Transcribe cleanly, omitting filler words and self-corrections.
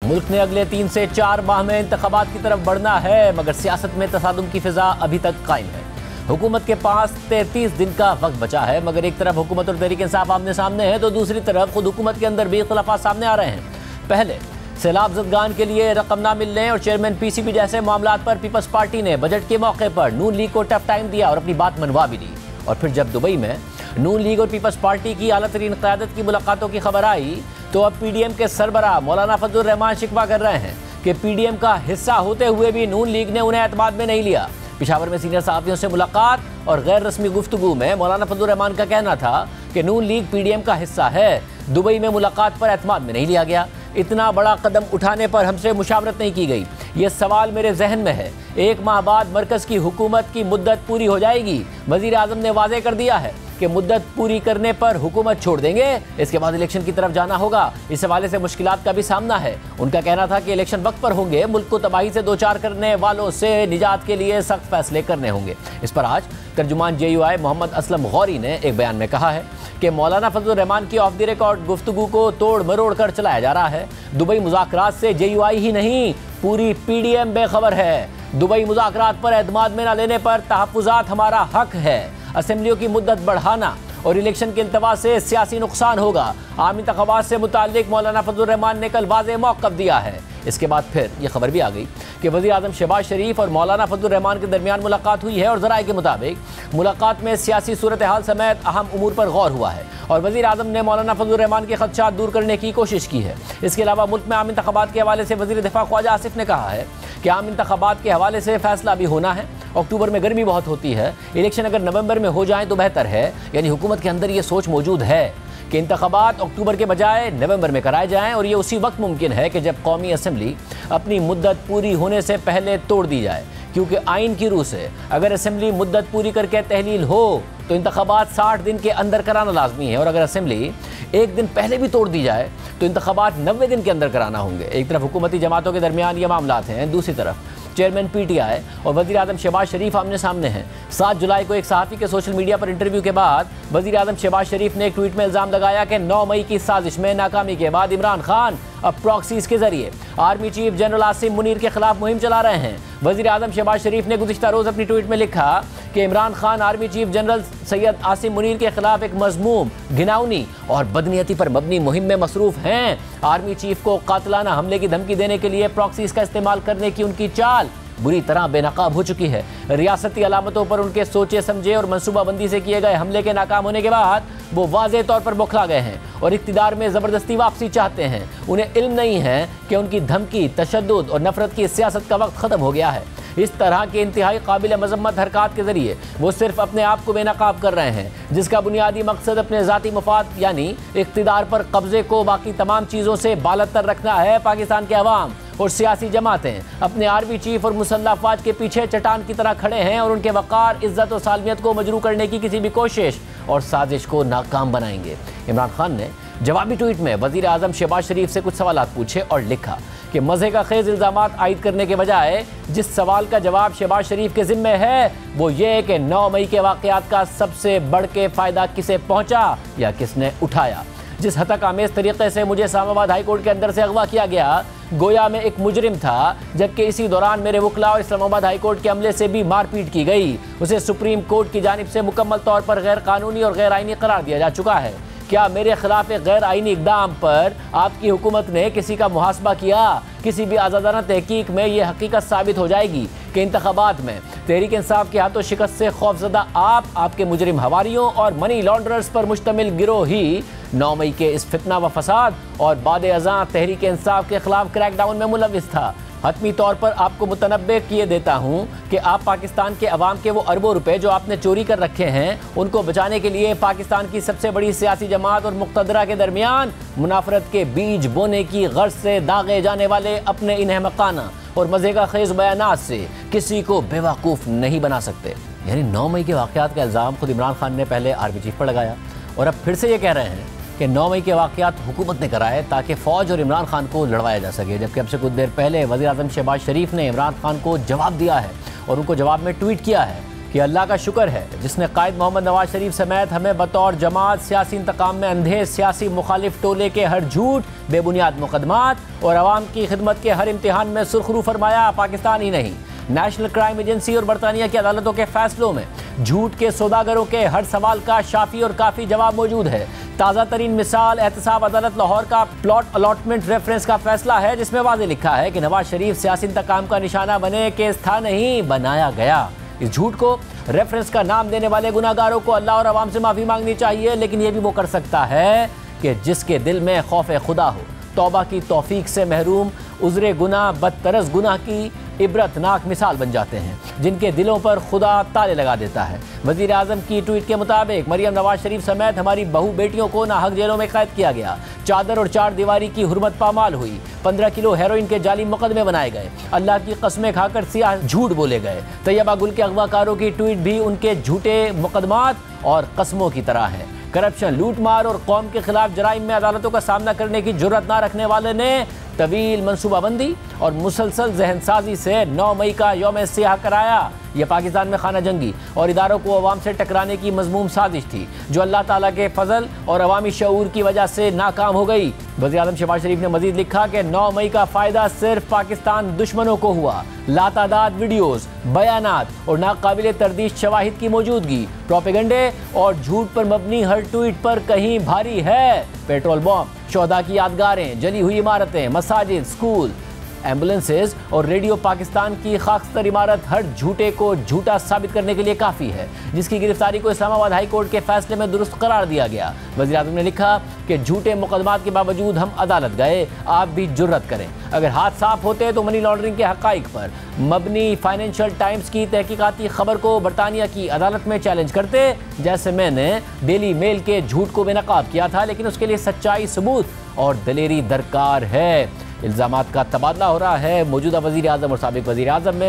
मुल्क ने अगले 3 से 4 माह में इंतखाबात की तरफ बढ़ना है, मगर सियासत में तसादुम की फिजा अभी तक कायम है। हुकूमत के पास 33 दिन का वक्त बचा है, मगर एक तरफ हुकूमत और तहरीक इंसाफ आमने सामने है तो दूसरी तरफ खुद हुकूमत के अंदर भी इख्तिलाफात सामने आ रहे हैं। पहले सैलाब ज़दगान के लिए रकम ना मिलने और चेयरमैन पीसीबी जैसे मामलात पर पीपल्स पार्टी ने बजट के मौके पर नून लीग को टफ टाइम दिया और अपनी बात मनवा भी दी। और फिर जब दुबई में नून लीग और पीपल्स पार्टी की आला तरीन क़यादत की मुलाकातों की खबर आई तो अब पीडीएम के सरबराह मौलाना फजलुर रहमान शिकवा कर रहे हैं कि पीडीएम का हिस्सा होते हुए भी नून लीग ने उन्हें एतमाद में नहीं लिया। पेशावर में सीनियर सहाफ़ियों से मुलाकात और गैर रस्मी गुफ्तगू में मौलाना फजलुर रहमान का कहना था कि नून लीग पीडीएम का हिस्सा है, दुबई में मुलाकात पर एतमाद में नहीं लिया गया। इतना बड़ा कदम उठाने पर हमसे मुशावरत नहीं की गई। ये सवाल मेरे जहन में है। 1 माह बाद मरकज़ की हुकूमत की मुद्दत पूरी हो जाएगी। वज़ीर आज़म ने वाज़ेह कर दिया है कि मुद्दत पूरी करने पर हुकूमत छोड़ देंगे, इसके बाद इलेक्शन की तरफ जाना होगा। इस हवाले से मुश्किलात का भी सामना है। उनका कहना था कि इलेक्शन वक्त पर होंगे, मुल्क को तबाही से 2-4 करने वालों से निजात के लिए सख्त फैसले करने होंगे। इस पर आज तर्जुमान JUI मोहम्मद असलम गौरी ने एक बयान में कहा है कि मौलाना फजलुर रहमान की ऑफ द रिकॉर्ड गुफ्तगू को तोड़ मरोड़ कर चलाया जा रहा है। दुबई मुज़ाकरात से JUI ही नहीं, पूरी PDM बेखबर है। दुबई मुज़ाकरात पर एतमाद में न लेने पर तहफ़्फ़ुज़ात हमारा हक है। असेंबलियों की मुद्दत बढ़ाना और इलेक्शन के इल्तवा से सियासी नुकसान होगा। आम इंतख़ाबात से मुताल्लिक मौलाना फजलुर रहमान ने कल वाज़ेह मौक़िफ़ दिया है। इसके बाद फिर ये खबर भी आ गई कि वज़ीर आज़म शहबाज शरीफ और मौलाना फजलुर रहमान के दरमियान मुलाकात हुई है और ज़राए के मुताबिक मुलाकात में सियासी सूरत हाल समेत अहम उमूर पर गौर हुआ है और वज़ीर आज़म ने मौलाना फजलुर रहमान के खदशात दूर करने की कोशिश की है। इसके अलावा मुल्क में आम इंतख़ाबात के हवाले से वज़ीर दिफ़ा ख्वाजा आसिफ ने कहा है कि आम इंतख़ाबात के हवाले से फ़ैसला भी होना है। अक्टूबर में गर्मी बहुत होती है, इलेक्शन अगर नवंबर में हो जाए तो बेहतर है। यानी हुकूमत के अंदर ये सोच मौजूद है कि इंतख़ाबात अक्टूबर के बजाय नवंबर में कराए जाएं और ये उसी वक्त मुमकिन है कि जब कौमी असम्बली अपनी मुद्दत पूरी होने से पहले तोड़ दी जाए, क्योंकि आइन की रूह से अगर असम्बली मुद्दत पूरी करके तहलील हो तो इंतख़ाबात 60 दिन के अंदर कराना लाजमी है और अगर असम्बली 1 दिन पहले भी तोड़ दी जाए तो इंतख़ाबात 90 दिन के अंदर कराना होंगे। एक तरफ हुकूमती जमातों के दरमियान ये मामलात हैं, दूसरी तरफ चेयरमैन PTI और वज़ीर आज़म शहबाज शरीफ आमने सामने हैं। 7 जुलाई को एक सहाफ़ी के सोशल मीडिया पर इंटरव्यू के बाद वज़ीर आज़म शहबाज शरीफ ने एक ट्वीट में इल्ज़ाम लगाया कि 9 मई की साजिश में नाकामी के बाद इमरान खान अब प्रॉक्सीज़ के जरिए army chief general Asim Munir के खिलाफ मुहिम चला रहे हैं। वज़ीर आज़म शहबाज शरीफ ने गुज़िश्ता रोज़ अपनी ट्वीट में लिखा कि Imran Khan army chief general Syed Asim Munir के खिलाफ एक मज़मूम, घिनौनी और बदनीयती पर मबनी मुहिम में मसरूफ़ हैं। आर्मी चीफ को कातिलाना हमले की धमकी देने के लिए प्रॉक्सीज़ का इस्तेमाल करने की उनकी चाल बुरी तरह बेनकाब हो चुकी है। रियासती अलामतों पर उनके सोचे समझे और मनसूबाबंदी से किए गए हमले के नाकाम होने के बाद वो वाज़ेह तौर पर बौखला गए हैं और इक़्तिदार में ज़बरदस्ती वापसी चाहते हैं। उन्हें इल्म नहीं है कि उनकी धमकी, तशद्दुद और नफरत की सियासत का वक्त ख़त्म हो गया है। इस तरह के इंतहाई काबिल मज़म्मत हरकत के ज़रिए वो सिर्फ अपने आप को बेनकाब कर रहे हैं, जिसका बुनियादी मकसद अपने ज़ाती मफाद यानी इक़्तिदार पर कब्ज़े को बाकी तमाम चीज़ों से बालतर रखना है। पाकिस्तान के अवाम और सियासी जमातें अपने आर्मी चीफ और मुसल्लह अफवाज के पीछे चट्टान की तरह खड़े हैं और उनके वक़ार, इज़्ज़त और सालमियत को मजरू करने की किसी भी कोशिश और साजिश को नाकाम बनाएंगे। इमरान खान ने जवाबी ट्वीट में वज़ीर आज़म शहबाज शरीफ से कुछ सवालात पूछे और लिखा कि मज़े का खेज़ इल्ज़ामात आयद करने के बजाय जिस सवाल का जवाब शहबाज शरीफ के ज़िम्मे है वो ये कि 9 मई के वाक़यात का सबसे बढ़ के फ़ायदा किसे पहुँचा या किसने उठाया। जिस हतक आमेज़ तरीक़े से मुझे इस्लामाबाद हाई कोर्ट के अंदर से अगवा किया गया, गोया में एक मुजरिम था, जबकि इसी दौरान मेरे वकला और इस्लामाबाद हाई कोर्ट के अमले से भी मारपीट की गई। उसे सुप्रीम कोर्ट की जानिब से मुकम्मल तौर पर गैर कानूनी और गैर आइनी करार दिया जा चुका है। क्या मेरे खिलाफ एक गैर आइनी इक़दाम पर आपकी हुकूमत ने किसी का मुहासबा किया? किसी भी आज़ादाना तहकीक में ये हकीकत साबित हो जाएगी कि इंतखाबात में तहरीक इंसाफ के हाथों शिकस्त से खौफजदा आप, आपके मुजरिम हवारियों और मनी लॉन्ड्रर्स पर मुश्तमिल गिरोह ही 9 मई के इस फितना व फसाद और बाद अज़ां तहरीक इंसाफ के खिलाफ क्रैकडाउन में मुलविस था। हतमी तौर पर आपको मुतनब्बे किए देता हूँ कि आप पाकिस्तान के अवाम के वो अरबों रुपए जो आपने चोरी कर रखे हैं उनको बचाने के लिए पाकिस्तान की सबसे बड़ी सियासी जमात और मुक़्तदरा के दरमियान मुनाफरत के बीज बोने की गर्ज से दागे जाने वाले अपने इन अहमकाना और मज़े का खेज़ बयानात से किसी को बेवकूफ़ नहीं बना सकते। यानी 9 मई के वाक़यात का इल्ज़ाम खुद इमरान खान ने पहले आर्मी चीफ पर लगाया और अब फिर से ये कह रहे हैं कि 9 मई के वाक़यात हुकूमत ने कराए ताकि फ़ौज और इमरान खान को लड़वाया जा सके। जबकि अब से कुछ देर पहले वज़ीर आज़म शहबाज शरीफ ने इमरान खान को जवाब दिया है और उनको जवाब में ट्वीट किया है कि अल्लाह का शुक्र है जिसने कायद मोहम्मद नवाज शरीफ समेत हमें बतौर जमात सियासी इंतकाम में अंधे सियासी मुखालिफ टोले के हर झूठ, बेबुनियाद मुकदमात और अवाम की खिदमत के हर इम्तिहान में सुरखरू फरमाया। पाकिस्तान ही नहीं, नेशनल क्राइम एजेंसी और बरतानिया की अदालतों के फैसलों में झूठ के सौदागरों के हर सवाल का शाफी और काफ़ी जवाब मौजूद है। ताज़ा तरीन मिसाल एहतसाब अदालत लाहौर का प्लॉट अलॉटमेंट रेफरेंस का फैसला है, जिसमें वाज़ेह लिखा है कि नवाज शरीफ सियासी इंतकाम का निशाना बने, केस था नहीं बनाया गया। इस झूठ को रेफरेंस का नाम देने वाले गुनाहगारों को अल्लाह और अवाम से माफ़ी मांगनी चाहिए, लेकिन यह भी वो कर सकता है कि जिसके दिल में खौफ खुदा हो, तौबा की तौफीक से महरूम, उज़्रे गुनाह बदतरस गुनाह की इबरतनाक मिसाल बन जाते हैं, जिनके दिलों पर खुदा ताले लगा देता है। वज़ीर आज़म की ट्वीट के मुताबिक मरियम नवाज शरीफ समेत हमारी बहू बेटियों को नाहक जेलों में कैद किया गया, चादर और चार दीवारी की हुर्मत पामाल हुई, 15 किलो हेरोइन के जाली मुकदमे बनाए गए, अल्लाह की कस्में खाकर सियाह झूठ बोले गए। तैयबा गुल के अगवाकारों की ट्वीट भी उनके झूठे मुकदमात और कस्मों की तरह है। करप्शन, लूट मार और कौम के खिलाफ जराइम में अदालतों का सामना करने की जुर्रत ना रखने वाले ने तवील मनसूबाबंदी और मुसलसल जहनसाजी से 9 मई का यौम सियाह कराया। यह पाकिस्तान में खाना जंगी और इदारों को अवाम से टकराने की मजमूम साजिश थी, जो अल्लाह ताला के फजल और अवामी शऊर की वजह से नाकाम हो गई। वज़ीर आज़म शहबाज शरीफ ने मजीद लिखा कि 9 मई का फ़ायदा सिर्फ पाकिस्तान दुश्मनों को हुआ। लातादाद वीडियोज़, बयानात और नाकाबिले तरदीश शवाहिद की मौजूदगी प्रोपेगेंडे और झूठ पर मबनी हर ट्वीट पर कहीं भारी है। पेट्रोल बम, शोहदा की यादगारें, जली हुई इमारतें, मसाजिद, स्कूल, एम्बुलेंसेज और रेडियो पाकिस्तान की खाकस्तर इमारत हर झूठे को झूठा साबित करने के लिए काफ़ी है, जिसकी गिरफ्तारी को इस्लामाबाद हाई कोर्ट के फैसले में दुरुस्त करार दिया गया। वज़ीर आज़म ने लिखा कि झूठे मुकदमात के बावजूद हम अदालत गए, आप भी जुर्रत करें। अगर हाथ साफ होते तो मनी लॉन्ड्रिंग के हक़ाइक़ पर मबनी फाइनेंशियल टाइम्स की तहकीकाती खबर को बरतानिया की अदालत में चैलेंज करते, जैसे मैंने डेली मेल के झूठ को बेनकाब किया था, लेकिन उसके लिए सच्चाई, सबूत और दलेरी दरकार है। इल्ज़ामात का तबादला हो रहा है मौजूदा वज़ीर आज़म और साबिक़ वज़ीर आज़म में।